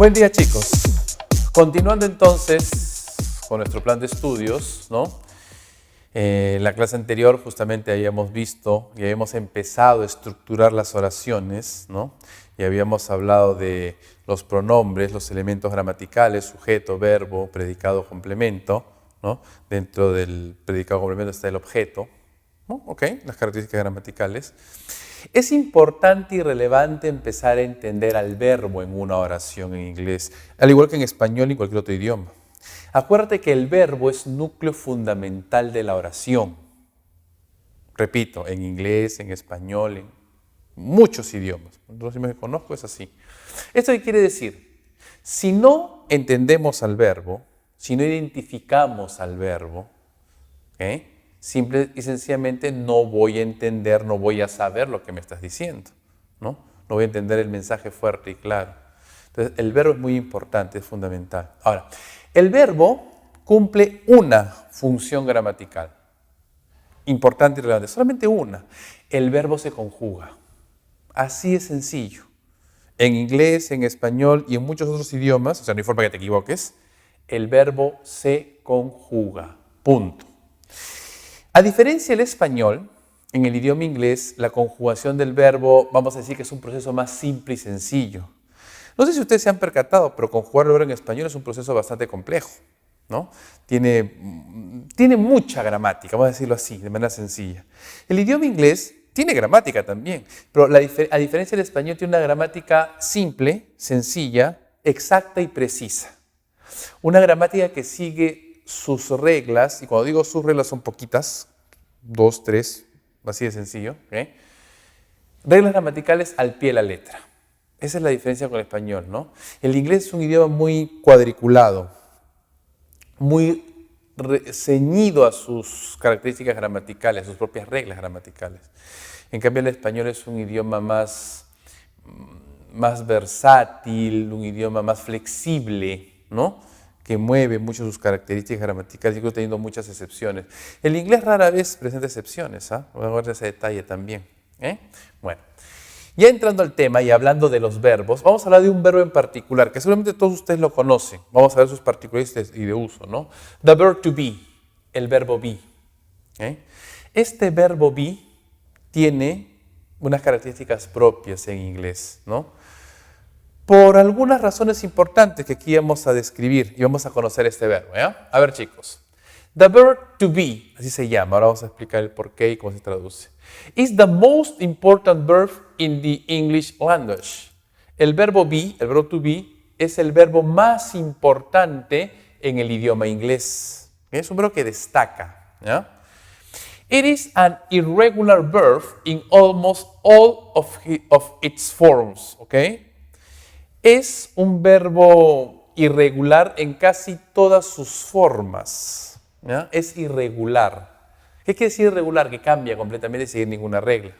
Buen día, chicos. Continuando entonces con nuestro plan de estudios, ¿no? En la clase anterior justamente habíamos visto y habíamos empezado a estructurar las oraciones, ¿no? Y habíamos hablado de los pronombres, los elementos gramaticales, sujeto, verbo, predicado, complemento, ¿no? Dentro del predicado complemento está el objeto, ¿no? ¿Ok? Las características gramaticales. Es importante y relevante empezar a entender al verbo en una oración en inglés, al igual que en español y cualquier otro idioma. Acuérdate que el verbo es núcleo fundamental de la oración. Repito, en inglés, en español, en muchos idiomas. Los idiomas que conozco es así. ¿Esto qué quiere decir? Si no entendemos al verbo, si no identificamos al verbo, simple y sencillamente no voy a entender, no voy a saber lo que me estás diciendo, ¿no? No voy a entender el mensaje fuerte y claro. Entonces, el verbo es muy importante, es fundamental. Ahora, el verbo cumple una función gramatical, importante y relevante, solamente una. El verbo se conjuga. Así es sencillo. En inglés, en español y en muchos otros idiomas, o sea, no hay forma que te equivoques, el verbo se conjuga. Punto. A diferencia del español, en el idioma inglés, la conjugación del verbo, vamos a decir que es un proceso más simple y sencillo. No sé si ustedes se han percatado, pero conjugar el verbo en español es un proceso bastante complejo, ¿no? Tiene mucha gramática, vamos a decirlo así, de manera sencilla. El idioma inglés tiene gramática también, pero a diferencia del español tiene una gramática simple, sencilla, exacta y precisa. Una gramática que sigue sus reglas, y cuando digo sus reglas son poquitas, 2, 3, así de sencillo, reglas gramaticales al pie de la letra. Esa es la diferencia con el español, ¿no? El inglés es un idioma muy cuadriculado, muy ceñido a sus características gramaticales, a sus propias reglas gramaticales. En cambio, el español es un idioma más versátil, un idioma más flexible, ¿no? Que mueve mucho sus características gramaticales, incluso teniendo muchas excepciones. El inglés rara vez presenta excepciones, vamos a ver ese detalle también. Bueno, ya entrando al tema y hablando de los verbos, vamos a hablar de un verbo en particular, que seguramente todos ustedes lo conocen. Vamos a ver sus particularidades y de uso, ¿no? The verb to be, el verbo be. Este verbo be tiene unas características propias en inglés, ¿no? Por algunas razones importantes que aquí vamos a describir y vamos a conocer este verbo. A ver, chicos. The verb to be, así se llama, ahora vamos a explicar el por qué y cómo se traduce. Is the most important verb in the English language. El verbo be, el verbo to be, es el verbo más importante en el idioma inglés. Es un verbo que destaca. It is an irregular verb in almost all of its forms. Es un verbo irregular en casi todas sus formas. Es irregular. ¿Qué quiere decir irregular? Que cambia completamente sin ninguna regla.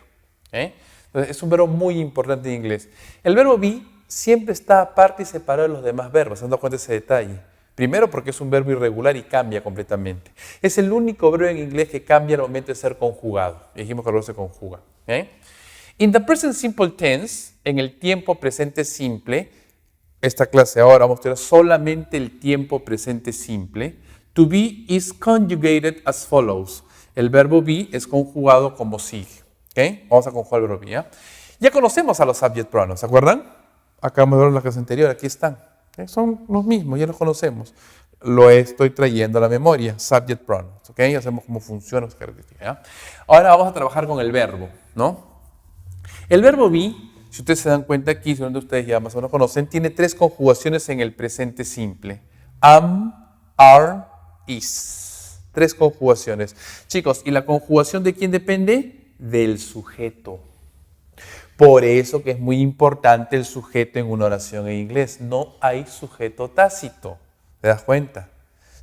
Entonces, es un verbo muy importante en inglés. El verbo be siempre está aparte y separado de los demás verbos. ¿Se han dado cuenta de ese detalle? Primero porque es un verbo irregular y cambia completamente. Es el único verbo en inglés que cambia al momento de ser conjugado. Dijimos que el verbo se conjuga. In the present simple tense, en el tiempo presente simple, esta clase ahora vamos a estudiar solamente el tiempo presente simple. To be is conjugated as follows. El verbo be es conjugado como sigue. Vamos a conjugar el verbo be. Ya conocemos a los subject pronouns, ¿se acuerdan? Acabamos de ver en la clase anterior, aquí están. Son los mismos, ya los conocemos. Lo estoy trayendo a la memoria, subject pronouns. Ya sabemos cómo funciona sus características. Ahora vamos a trabajar con el verbo, ¿no? El verbo be, si ustedes se dan cuenta aquí, si ustedes ya más o menos conocen, tiene 3 conjugaciones en el presente simple. Am, are, is. 3 conjugaciones. Chicos, ¿y la conjugación de quién depende? Del sujeto. Por eso que es muy importante el sujeto en una oración en inglés. No hay sujeto tácito. ¿Te das cuenta?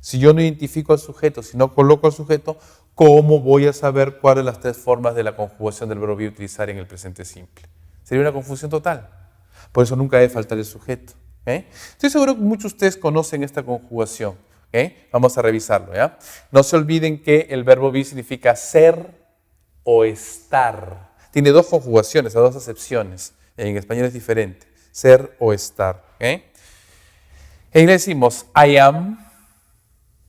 Si yo no identifico al sujeto, si no coloco al sujeto, ¿cómo voy a saber cuáles de las 3 formas de la conjugación del verbo be utilizar en el presente simple? Sería una confusión total. Por eso nunca debe faltar el sujeto. Estoy seguro que muchos de ustedes conocen esta conjugación. Vamos a revisarlo. No se olviden que el verbo be significa ser o estar. Tiene 2 conjugaciones, 2 acepciones. En español es diferente. Ser o estar. En inglés decimos I am,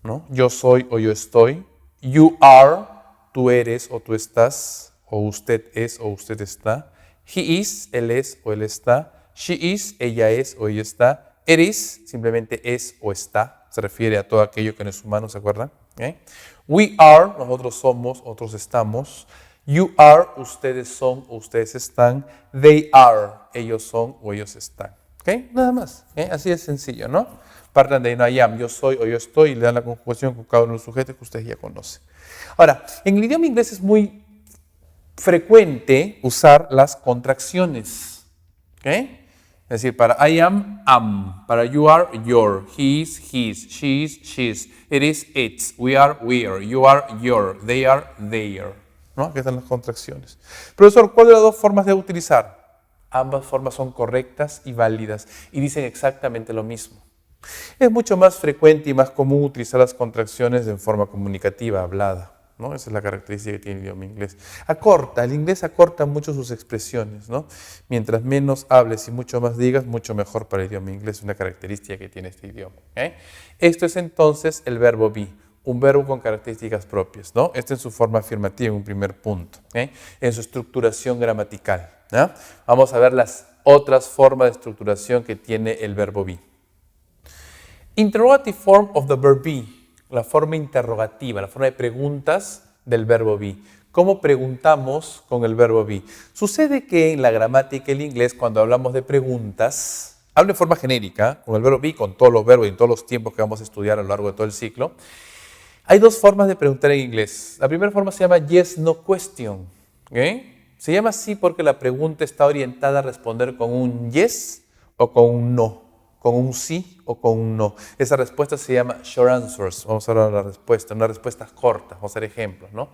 ¿no? Yo soy o yo estoy. You are, tú eres o tú estás. O usted es o usted está. He is, él es o él está. She is, ella es o ella está. It is, simplemente es o está. Se refiere a todo aquello que no es humano, ¿se acuerdan? ¿Okay? We are, nosotros somos, otros estamos. You are, ustedes son o ustedes están. They are, ellos son o ellos están. ¿Okay? Nada más. ¿Okay? Así de sencillo, ¿no? Partan de I am, yo soy o yo estoy, y le dan la conjugación con cada uno de los sujetos que ustedes ya conocen. Ahora, en el idioma inglés es muy frecuente usar las contracciones. ¿Okay? Es decir, para I am, am. Para you are, your. He is, his. She is, she's. It is, its. We are, we're. You are, your. They are, their. ¿No? Aquí están las contracciones. Profesor, ¿cuál de las dos formas de utilizar? Ambas formas son correctas y válidas y dicen exactamente lo mismo. Es mucho más frecuente y más común utilizar las contracciones en forma comunicativa, hablada, ¿no? Esa es la característica que tiene el idioma inglés. El inglés acorta mucho sus expresiones, ¿no? Mientras menos hables y mucho más digas, mucho mejor para el idioma inglés. Es una característica que tiene este idioma. Esto es entonces el verbo be, un verbo con características propias, ¿no? Este en su forma afirmativa en un primer punto, en su estructuración gramatical, ¿no? Vamos a ver las otras formas de estructuración que tiene el verbo be. Interrogative form of the verb be, la forma interrogativa, la forma de preguntas del verbo be. ¿Cómo preguntamos con el verbo be? Sucede que en la gramática del inglés, cuando hablamos de preguntas, hablo de forma genérica, con el verbo be, con todos los verbos y en todos los tiempos que vamos a estudiar a lo largo de todo el ciclo. Hay dos formas de preguntar en inglés. La primera forma se llama yes, no question. ¿Okay? Se llama así porque la pregunta está orientada a responder con un yes o con un no. Con un sí o con un no. Esa respuesta se llama short answers. Vamos a hablar de la respuesta, una respuesta corta. Vamos a hacer ejemplos, ¿no?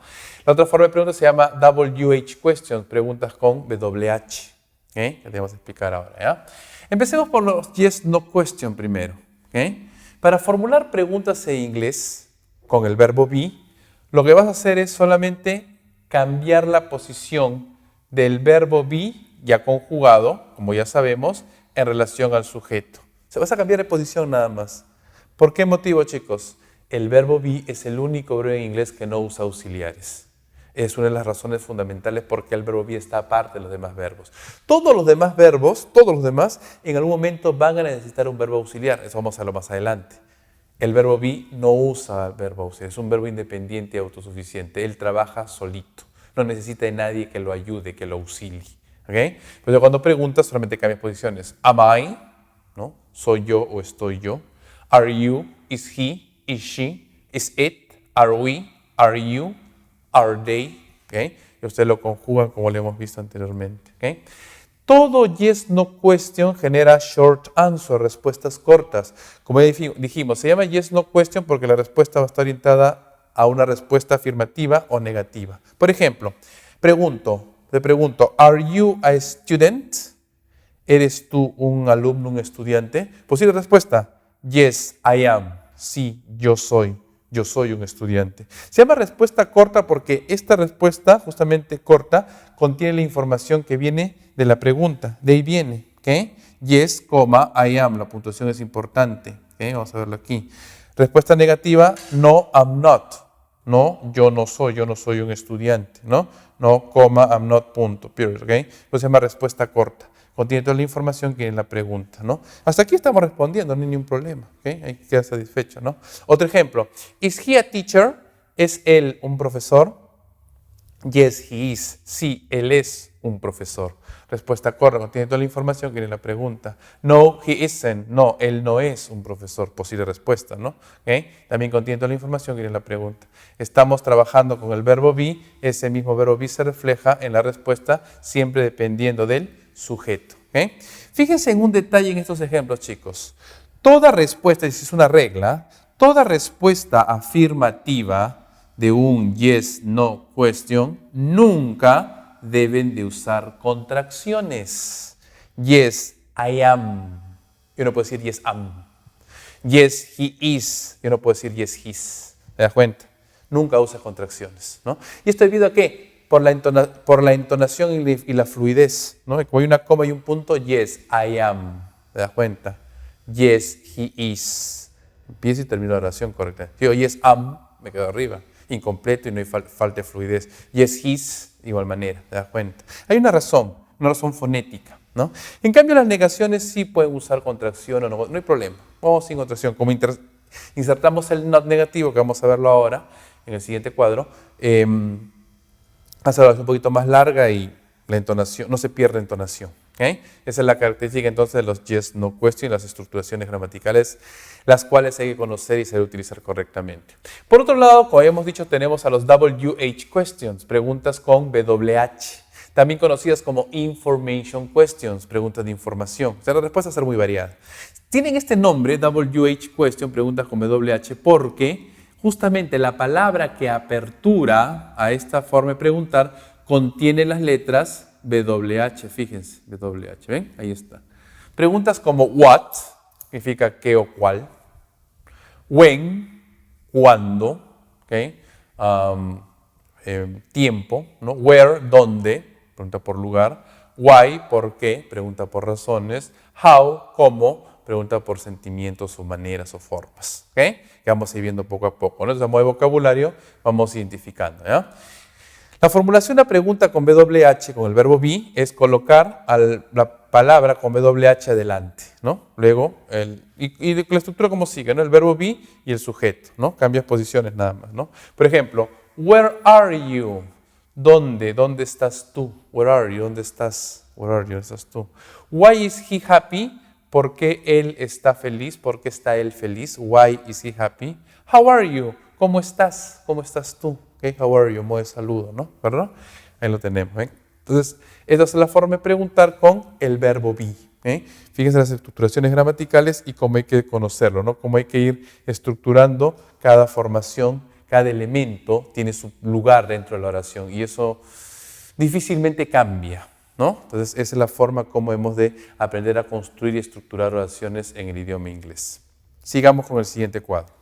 La otra forma de pregunta se llama WH questions, preguntas con WH. ¿Okay? Que te vamos a explicar ahora, ¿ya? Empecemos por los yes, no question primero. ¿Okay? Para formular preguntas en inglés con el verbo be, lo que vas a hacer es solamente cambiar la posición del verbo be, ya conjugado, como ya sabemos, en relación al sujeto. Se vas a cambiar de posición nada más. ¿Por qué motivo, chicos? El verbo be es el único verbo en inglés que no usa auxiliares. Es una de las razones fundamentales por qué el verbo be está aparte de los demás verbos. Todos los demás verbos, en algún momento van a necesitar un verbo auxiliar. Eso vamos a verlo más adelante. El verbo be no usa verbo auxiliar. Es un verbo independiente y autosuficiente. Él trabaja solito. No necesita de nadie que lo ayude, que lo auxilie. ¿Okay? Pero cuando preguntas solamente cambias posiciones. Am I? ¿No? ¿Soy yo o estoy yo? Are you? Is he? Is she? Is it? Are we? Are you? Are they? ¿Okay? Y ustedes lo conjugan como lo hemos visto anteriormente. ¿Okay? Todo yes, no question genera short answer, respuestas cortas. Como dijimos, se llama yes, no question porque la respuesta va a estar orientada a una respuesta afirmativa o negativa. Por ejemplo, te pregunto, ¿are you a student? ¿Eres tú un alumno, un estudiante? Posible respuesta, yes, I am. Sí, yo soy un estudiante. Se llama respuesta corta porque esta respuesta, justamente corta, contiene la información que viene de la pregunta. De ahí viene, ¿okay? Yes, I am. La puntuación es importante. ¿Okay? Vamos a verlo aquí. Respuesta negativa, no, I'm not. No, yo no soy un estudiante. No, I'm not, punto, period. ¿Okay? Entonces se llama respuesta corta. Contiene toda la información que en la pregunta, ¿no? Hasta aquí estamos respondiendo, no hay ningún problema, ¿okay? Hay que quedar satisfecho, ¿no? Otro ejemplo, ¿is he a teacher? ¿Es él un profesor? Yes, he is. Sí, él es un profesor. Respuesta correcta, contiene toda la información que en la pregunta. No, he isn't. No, él no es un profesor. Posible respuesta, ¿no? ¿Okay? También contiene toda la información que en la pregunta. Estamos trabajando con el verbo be. Ese mismo verbo be se refleja en la respuesta siempre dependiendo del sujeto. ¿Okay? Fíjense en un detalle en estos ejemplos, chicos. Toda respuesta, es una regla, toda respuesta afirmativa de un yes, no question, nunca deben de usar contracciones. Yes, I am. Yo no puedo decir yes, am. Yes, he is. Yo no puedo decir yes, his. ¿Te das cuenta? Nunca usa contracciones, ¿no? ¿Y esto debido a qué? Por la entonación y la fluidez, ¿no? Como hay una coma y un punto, yes, I am. ¿Te das cuenta? Yes, he is. Empiezo y termino la oración correcta. Digo, yes, me quedo arriba. Incompleto y no hay falta de fluidez. Yes, his, de igual manera, ¿te das cuenta? Hay una razón fonética, ¿no? En cambio, las negaciones sí pueden usar contracción o no hay problema. Vamos sin contracción. Como insertamos el not negativo, que vamos a verlo ahora en el siguiente cuadro, hace la oración un poquito más larga y la entonación, no se pierde entonación. ¿Okay? Esa es la característica entonces de los yes, no question, las estructuraciones gramaticales, las cuales hay que conocer y saber utilizar correctamente. Por otro lado, como habíamos dicho, tenemos a los WH questions, preguntas con WH, también conocidas como information questions, preguntas de información. O sea, la respuesta va a ser muy variada. Tienen este nombre, WH question, preguntas con WH, porque justamente la palabra que apertura a esta forma de preguntar contiene las letras WH, fíjense, WH, ¿ven? Ahí está. Preguntas como what, significa qué o cuál. When, cuándo, ¿okay? Tiempo, ¿no? Where, dónde, pregunta por lugar. Why, por qué, pregunta por razones. How, cómo, pregunta por sentimientos o maneras o formas, ¿okay? Que vamos a ir viendo poco a poco, ¿no? Entonces, a modo de vocabulario, vamos identificando, ¿ya? La formulación de la pregunta con WH, con el verbo be, es colocar la palabra con WH adelante, ¿no? Luego, y la estructura como sigue, ¿no? El verbo be y el sujeto, ¿no? Cambias posiciones nada más, ¿no? Por ejemplo, where are you? ¿Dónde? ¿Dónde estás tú? Where are you? ¿Dónde estás? Where are you? ¿Dónde estás tú? Why is he happy? ¿Por qué él está feliz? ¿Por qué está él feliz? Why is he happy? How are you? ¿Cómo estás? ¿Cómo estás tú? Okay, how are you? Modo de saludo, ¿no? ¿Verdad? Ahí lo tenemos, ¿eh? Entonces, esta es la forma de preguntar con el verbo be, ¿eh? Fíjense las estructuraciones gramaticales y cómo hay que conocerlo, ¿no? Cómo hay que ir estructurando cada formación, cada elemento tiene su lugar dentro de la oración y eso difícilmente cambia, ¿no? Entonces, esa es la forma como hemos de aprender a construir y estructurar oraciones en el idioma inglés. Sigamos con el siguiente cuadro.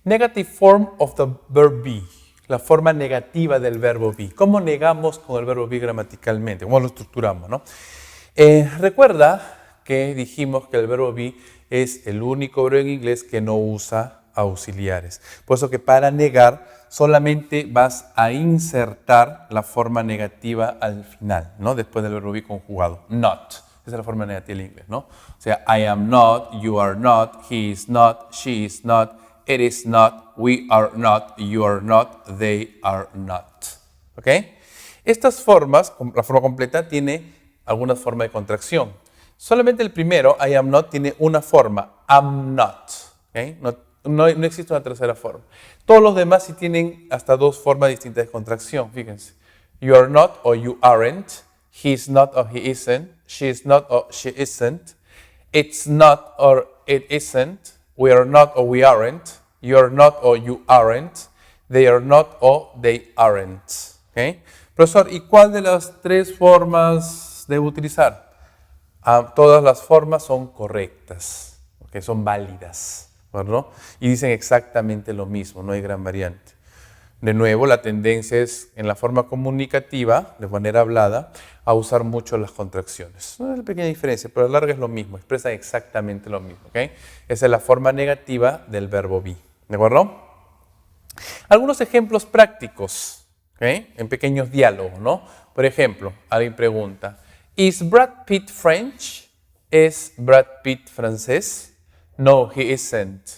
Negative form of the verb be. La forma negativa del verbo be. ¿Cómo negamos con el verbo be gramaticalmente? ¿Cómo lo estructuramos, no? Recuerda que dijimos que el verbo be es el único verbo en inglés que no usa auxiliares. Por eso que para negar solamente vas a insertar la forma negativa al final, ¿no? Después del verbo be conjugado. Not. Esa es la forma negativa del inglés, ¿no? O sea, I am not, you are not, he is not, she is not, it is not, we are not, you are not, they are not. ¿Ok? Estas formas, la forma completa tiene alguna forma de contracción. Solamente el primero, I am not, tiene una forma, am not. ¿Okay? No existe una tercera forma. Todos los demás sí tienen hasta dos formas distintas de contracción. Fíjense. You are not or you aren't. He is not or he isn't. She is not or she isn't. It's not or it isn't. We are not or we aren't. You are not or you aren't. They are not or they aren't. ¿Okay? Profesor, ¿y cuál de las tres formas debo utilizar? Todas las formas son correctas, ¿okay? Son válidas, ¿verdad? Y dicen exactamente lo mismo, no hay gran variante. De nuevo, la tendencia es en la forma comunicativa, de manera hablada, a usar mucho las contracciones. No es una pequeña diferencia, pero a la larga es lo mismo, expresan exactamente lo mismo. ¿Okay? Esa es la forma negativa del verbo be. ¿De acuerdo? Algunos ejemplos prácticos, ¿okay? En pequeños diálogos, ¿no? Por ejemplo, alguien pregunta, ¿Is Brad Pitt French? ¿Es Brad Pitt francés? No, he isn't.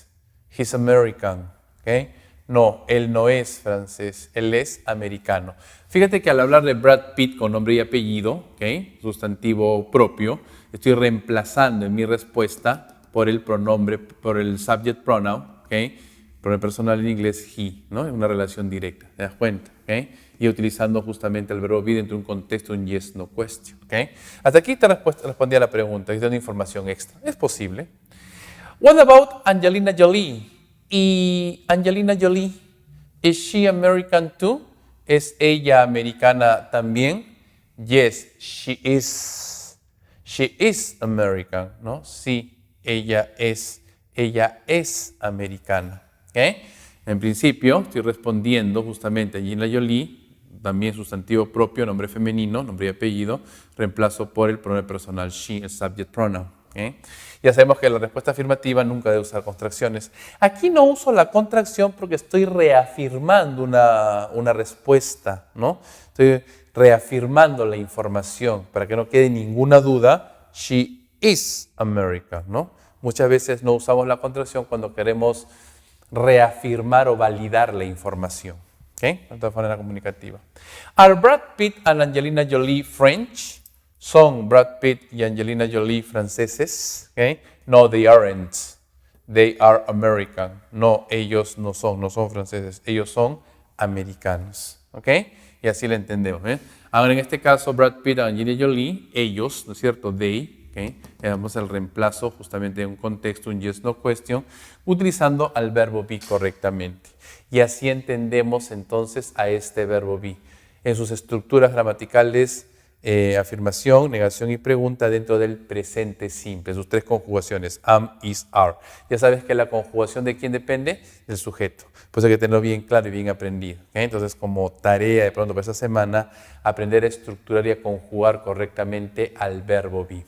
He's American. ¿Okay? No, él no es francés, él es americano. Fíjate que al hablar de Brad Pitt con nombre y apellido, ¿okay? Sustantivo propio, estoy reemplazando en mi respuesta por el pronombre, por el subject pronoun, ¿okay? Pronombre personal en inglés he, ¿no? Es una relación directa, ¿te das cuenta? ¿Okay? Y utilizando justamente el verbo be dentro de un contexto, un yes, no question. ¿Okay? Hasta aquí te respondí a la pregunta, y dando información extra. Es posible. What about Angelina Jolie? ¿Y Angelina Jolie, is she American too? ¿Es ella americana también? Yes, she is. She is American, ¿no? Sí, ella es americana. ¿Okay? En principio, estoy respondiendo justamente a Angelina Jolie, también sustantivo propio, nombre femenino, nombre y apellido, reemplazo por el pronombre personal she, el subject pronoun. ¿ok? Ya sabemos que la respuesta afirmativa nunca debe usar contracciones. Aquí no uso la contracción porque estoy reafirmando una respuesta, ¿no? Estoy reafirmando la información para que no quede ninguna duda. She is American, ¿no? Muchas veces no usamos la contracción cuando queremos reafirmar o validar la información, ¿ok? De manera comunicativa. Are Brad Pitt and Angelina Jolie French? ¿Son Brad Pitt y Angelina Jolie franceses? ¿Okay? No, they aren't. They are American. No, ellos no son franceses. Ellos son americanos. ¿Ok? Y así lo entendemos. Ahora, en este caso, Brad Pitt y Angelina Jolie, ellos, ¿no es cierto? They, ¿okay? Le damos el reemplazo justamente en un contexto, un yes, no question, utilizando al verbo be correctamente. Y así entendemos entonces a este verbo be. En sus estructuras gramaticales, afirmación, negación y pregunta dentro del presente simple, sus tres conjugaciones, am, is, are. Ya sabes que la conjugación de quién depende, del sujeto. Pues hay que tenerlo bien claro y bien aprendido. ¿Okay? Entonces, como tarea de pronto para esta semana, aprender a estructurar y a conjugar correctamente al verbo be.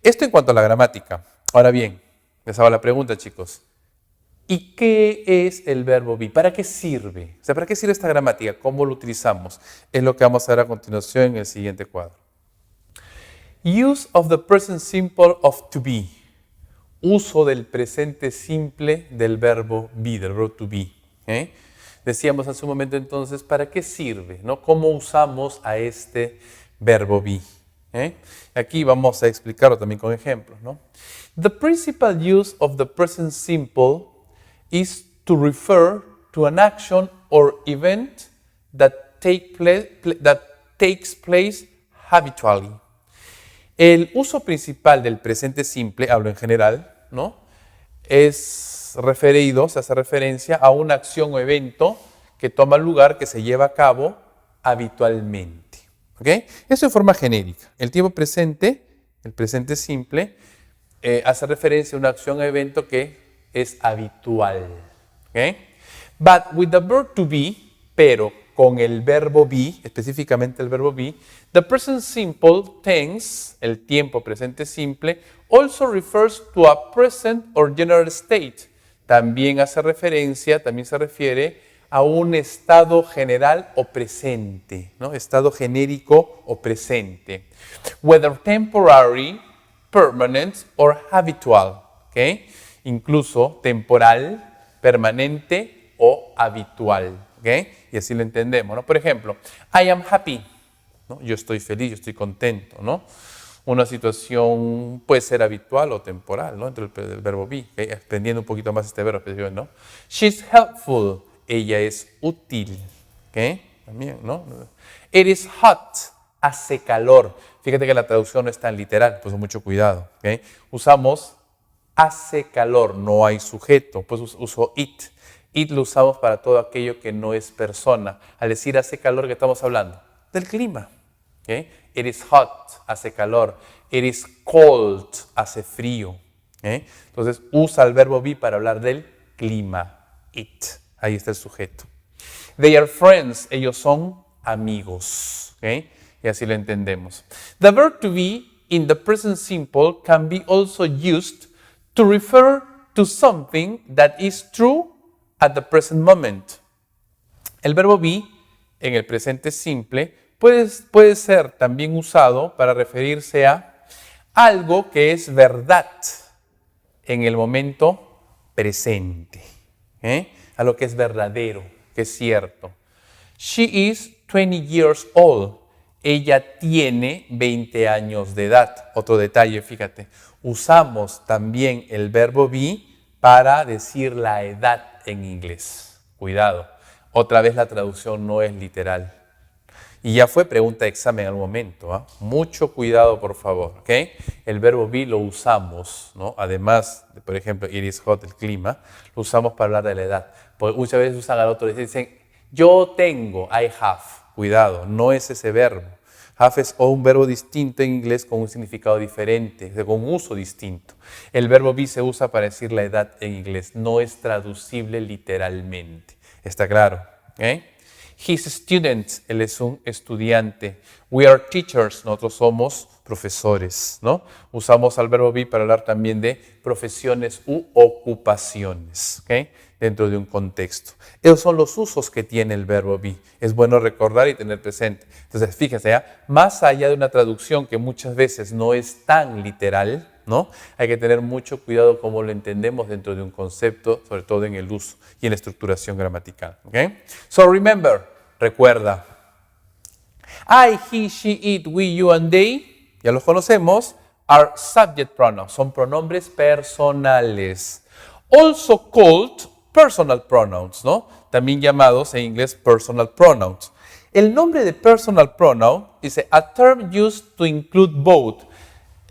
Esto en cuanto a la gramática. Ahora bien, les hago la pregunta, chicos. ¿Y qué es el verbo be? ¿Para qué sirve? O sea, ¿para qué sirve esta gramática? ¿Cómo lo utilizamos? Es lo que vamos a ver a continuación en el siguiente cuadro. Use of the present simple of to be. Uso del presente simple del verbo be, del verbo to be. Decíamos hace un momento entonces, ¿para qué sirve? ¿No? ¿Cómo usamos a este verbo be? Aquí vamos a explicarlo también con ejemplos, ¿no? The principal use of the present simple is to refer to an action or event that takes place habitually. El uso principal del presente simple, hablo en general, ¿no? Es referido, se hace referencia a una acción o evento que toma lugar, que se lleva a cabo habitualmente. ¿Ok? Eso en forma genérica. El tiempo presente, el presente simple, hace referencia a una acción o evento que es habitual. ¿Okay? But with the verb to be, pero con el verbo be, específicamente el verbo be, the present simple tense, el tiempo presente simple, also refers to a present or general state. También hace referencia, también se refiere a un estado general o presente, ¿no? Estado genérico o presente. Whether temporary, permanent or habitual. ¿Okay? Incluso temporal, permanente o habitual. ¿Okay? Y así lo entendemos, ¿no? Por ejemplo, I am happy. ¿No? Yo estoy feliz, yo estoy contento, ¿no? Una situación puede ser habitual o temporal, ¿no? Entre el verbo be, ¿okay? Aprendiendo un poquito más este verbo, ¿no? She's helpful. Ella es útil. ¿Okay? También, ¿no? It is hot. Hace calor. Fíjate que la traducción no es tan literal, pues mucho cuidado. ¿Okay? Usamos hace calor, no hay sujeto, pues uso it. It lo usamos para todo aquello que no es persona. Al decir hace calor, ¿qué estamos hablando? Del clima. ¿Okay? It is hot, hace calor. It is cold, hace frío. ¿Okay? Entonces usa el verbo be para hablar del clima. It, ahí está el sujeto. They are friends, ellos son amigos. ¿Okay? Y así lo entendemos. The verb to be in the present simple can be also used to refer to something that is true at the present moment. El verbo be en el presente simple puede ser también usado para referirse a algo que es verdad en el momento presente. A lo que es verdadero, que es cierto. She is 20 years old. Ella tiene 20 años de edad. Otro detalle, fíjate. Usamos también el verbo be para decir la edad en inglés. Cuidado. Otra vez la traducción no es literal. Y ya fue pregunta de examen al momento. ¿Eh? Mucho cuidado, por favor. ¿Okay? El verbo be lo usamos, ¿no? Además, de, por ejemplo, it is hot, el clima, lo usamos para hablar de la edad. Porque muchas veces usan al otro y dicen, yo tengo, I have. Cuidado, no es ese verbo. Have es un verbo distinto en inglés con un significado diferente, con un uso distinto. El verbo be se usa para decir la edad en inglés, no es traducible literalmente. ¿Está claro? ¿Okay? He's a student, él es un estudiante. We are teachers, nosotros somos profesores, ¿no? Usamos al verbo be para hablar también de profesiones u ocupaciones, ¿ok? Dentro de un contexto. Esos son los usos que tiene el verbo be. Es bueno recordar y tener presente. Entonces, fíjense, ¿ya? Más allá de una traducción que muchas veces no es tan literal, ¿no? Hay que tener mucho cuidado cómo lo entendemos dentro de un concepto, sobre todo en el uso y en la estructuración gramatical, ¿ok? So, remember, recuerda. I, he, she, it, we, you, and they, ya los conocemos, are subject pronouns, son pronombres personales. Also called personal pronouns, ¿no? También llamados en inglés personal pronouns. El nombre de personal pronoun dice a term used to include both.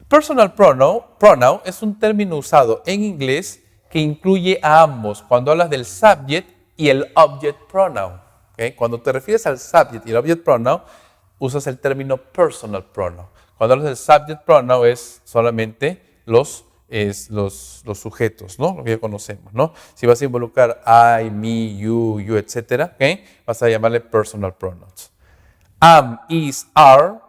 Personal pronoun es un término usado en inglés que incluye a ambos cuando hablas del subject y el object pronoun. ¿Okay? Cuando te refieres al subject y el object pronoun, usas el término personal pronoun. Cuando hablas del subject pronoun es solamente los sujetos, ¿no? Lo que ya conocemos, ¿no? Si vas a involucrar I, me, you, etc., ¿okay? Vas a llamarle personal pronouns. Am, is, are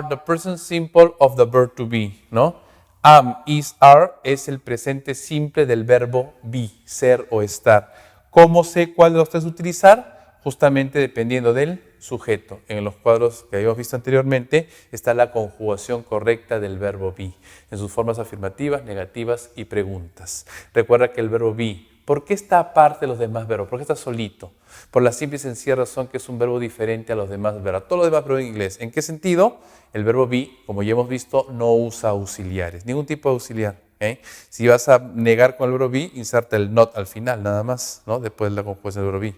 the present simple of the verb to be, ¿no? Am, is, are es el presente simple del verbo be, ser o estar. ¿Cómo sé cuál de los tres utilizar? Justamente dependiendo del sujeto. En los cuadros que habíamos visto anteriormente está la conjugación correcta del verbo be, en sus formas afirmativas, negativas y preguntas. Recuerda que el verbo be, ¿por qué está aparte de los demás verbos? ¿Por qué está solito? Por la simple y sencilla razón que es un verbo diferente a los demás verbos, a todos los demás verbos en inglés. ¿En qué sentido? El verbo be, como ya hemos visto, no usa auxiliares, ningún tipo de auxiliar. ¿Okay? Si vas a negar con el verbo be, inserta el not al final, nada más, ¿no? Después de la conjugación del verbo be.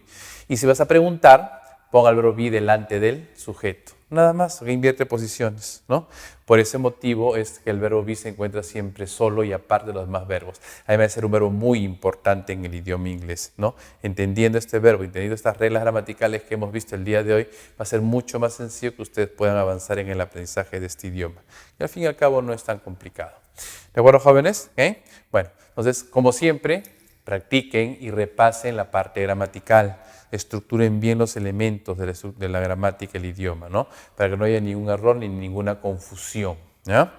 Y si vas a preguntar, ponga el verbo be delante del sujeto. Nada más, que invierte posiciones, ¿no? Por ese motivo es que el verbo be se encuentra siempre solo y aparte de los demás verbos. Además de ser un verbo muy importante en el idioma inglés, ¿no? Entendiendo este verbo, entendiendo estas reglas gramaticales que hemos visto el día de hoy, va a ser mucho más sencillo que ustedes puedan avanzar en el aprendizaje de este idioma. Y al fin y al cabo no es tan complicado. ¿De acuerdo, jóvenes? ¿Okay? Bueno, entonces, como siempre, practiquen y repasen la parte gramatical. Estructuren bien los elementos de la gramática, el idioma, ¿no? Para que no haya ningún error ni ninguna confusión, ¿ya?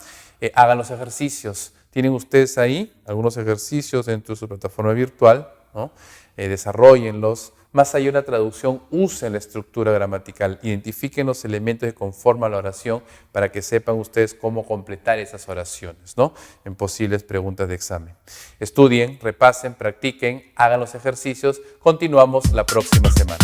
Hagan los ejercicios. Tienen ustedes ahí algunos ejercicios dentro de su plataforma virtual, ¿no? Desarróllenlos. Más allá de una traducción, usen la estructura gramatical. Identifiquen los elementos que conforman la oración para que sepan ustedes cómo completar esas oraciones, ¿no? En posibles preguntas de examen. Estudien, repasen, practiquen, hagan los ejercicios. Continuamos la próxima semana.